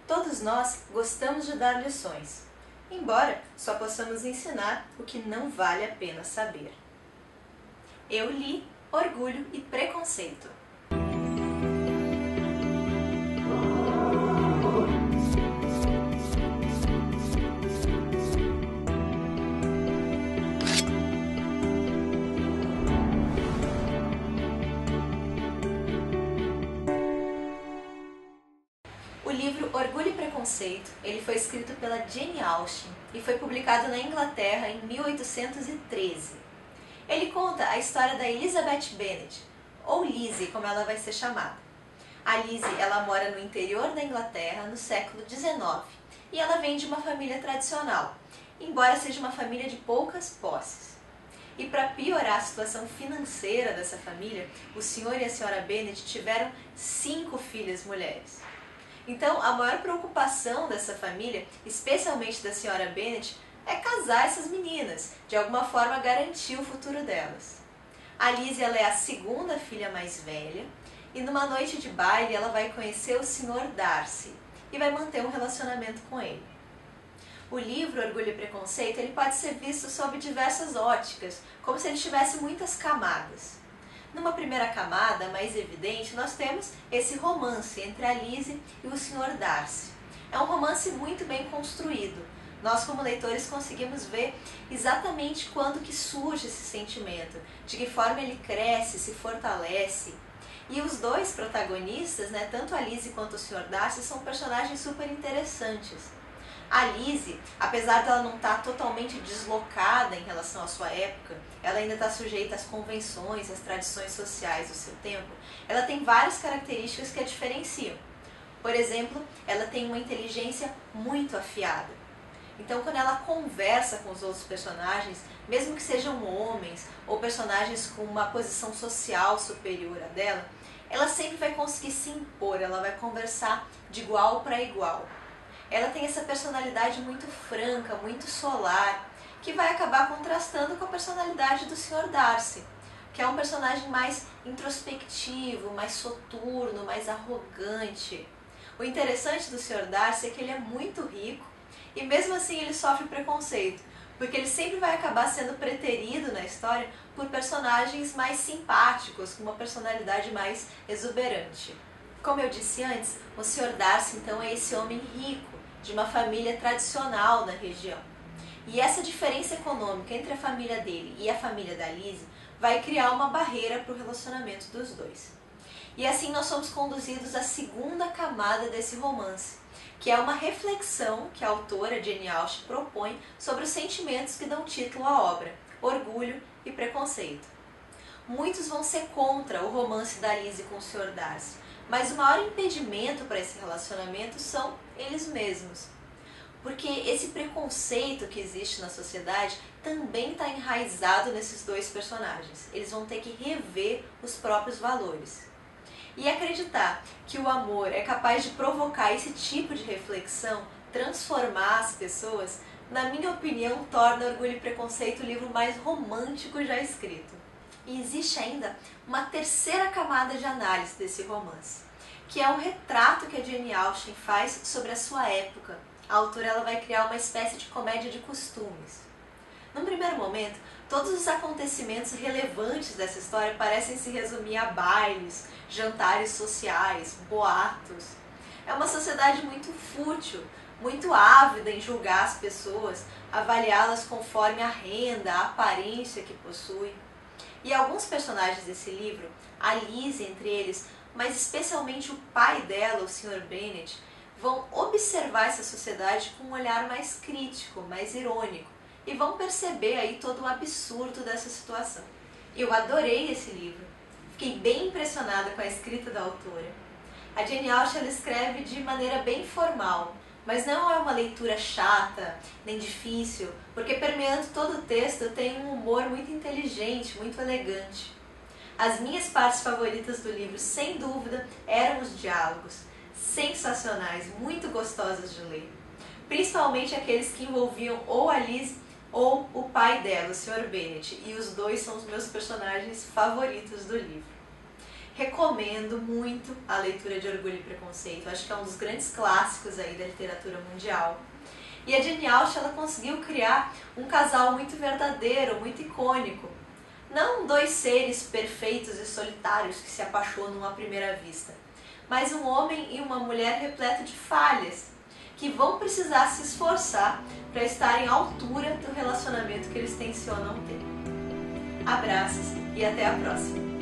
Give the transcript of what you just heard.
Todos nós gostamos de dar lições, embora só possamos ensinar o que não vale a pena saber. Eu li Orgulho e Preconceito. O livro Orgulho e Preconceito, ele foi escrito pela Jane Austen e foi publicado na Inglaterra em 1813. Ele conta a história da Elizabeth Bennet, ou Lizzie, como ela vai ser chamada. A Lizzie, ela mora no interior da Inglaterra no século XIX e ela vem de uma família tradicional, embora seja uma família de poucas posses. E para piorar a situação financeira dessa família, o senhor e a senhora Bennet tiveram 5 filhas mulheres. Então, a maior preocupação dessa família, especialmente da senhora Bennet, é casar essas meninas, de alguma forma garantir o futuro delas. A Lizzie, ela é a segunda filha mais velha e numa noite de baile ela vai conhecer o Sr. Darcy e vai manter um relacionamento com ele. O livro Orgulho e Preconceito ele pode ser visto sob diversas óticas, como se ele tivesse muitas camadas. Numa primeira camada, mais evidente, nós temos esse romance entre a Lizzie e o Sr. Darcy. É um romance muito bem construído. Nós, como leitores, conseguimos ver exatamente quando que surge esse sentimento, de que forma ele cresce, se fortalece. E os dois protagonistas, tanto a Lizzie quanto o Sr. Darcy, são personagens super interessantes. A Lizzie, apesar dela não estar totalmente deslocada em relação à sua época, ela ainda está sujeita às convenções, às tradições sociais do seu tempo, ela tem várias características que a diferenciam. Por exemplo, ela tem uma inteligência muito afiada. Então, quando ela conversa com os outros personagens, mesmo que sejam homens ou personagens com uma posição social superior à dela, ela sempre vai conseguir se impor, ela vai conversar de igual para igual. Ela tem essa personalidade muito franca, muito solar, que vai acabar contrastando com a personalidade do Sr. Darcy, que é um personagem mais introspectivo, mais soturno, mais arrogante. O interessante do Sr. Darcy é que ele é muito rico e mesmo assim ele sofre preconceito, porque ele sempre vai acabar sendo preterido na história por personagens mais simpáticos, com uma personalidade mais exuberante. Como eu disse antes, o Sr. Darcy então é esse homem rico, de uma família tradicional na região. E essa diferença econômica entre a família dele e a família da Lizzie vai criar uma barreira para o relacionamento dos dois. E assim nós somos conduzidos à segunda camada desse romance, que é uma reflexão que a autora Jane Austen propõe sobre os sentimentos que dão título à obra, Orgulho e Preconceito. Muitos vão ser contra o romance da Lizzie com o Sr. Darcy, mas o maior impedimento para esse relacionamento são eles mesmos. Porque esse preconceito que existe na sociedade também está enraizado nesses dois personagens. Eles vão ter que rever os próprios valores. E acreditar que o amor é capaz de provocar esse tipo de reflexão, transformar as pessoas, na minha opinião, torna Orgulho e Preconceito o livro mais romântico já escrito. E existe ainda uma terceira camada de análise desse romance, que é um retrato que a Jane Austen faz sobre a sua época. A autora ela vai criar uma espécie de comédia de costumes. Num primeiro momento, todos os acontecimentos relevantes dessa história parecem se resumir a bailes, jantares sociais, boatos. É uma sociedade muito fútil, muito ávida em julgar as pessoas, avaliá-las conforme a renda, a aparência que possuem. E alguns personagens desse livro, a Lizzie entre eles, mas especialmente o pai dela, o Sr. Bennet, vão observar essa sociedade com um olhar mais crítico, mais irônico, e vão perceber aí todo o absurdo dessa situação. Eu adorei esse livro, fiquei bem impressionada com a escrita da autora. A Jane Austen ela escreve de maneira bem formal, mas não é uma leitura chata, nem difícil, porque permeando todo o texto tem um humor muito inteligente, muito elegante. As minhas partes favoritas do livro, sem dúvida, eram os diálogos, sensacionais, muito gostosos de ler. Principalmente aqueles que envolviam ou a Lizzie ou o pai dela, o Sr. Bennet, e os dois são os meus personagens favoritos do livro. Recomendo muito a leitura de Orgulho e Preconceito. Acho que é um dos grandes clássicos aí da literatura mundial. E a Jane Austen, ela conseguiu criar um casal muito verdadeiro, muito icônico. Não dois seres perfeitos e solitários que se apaixonam à primeira vista, mas um homem e uma mulher repleto de falhas, que vão precisar se esforçar para estarem à altura do relacionamento que eles tensionam ter. Abraços e até a próxima!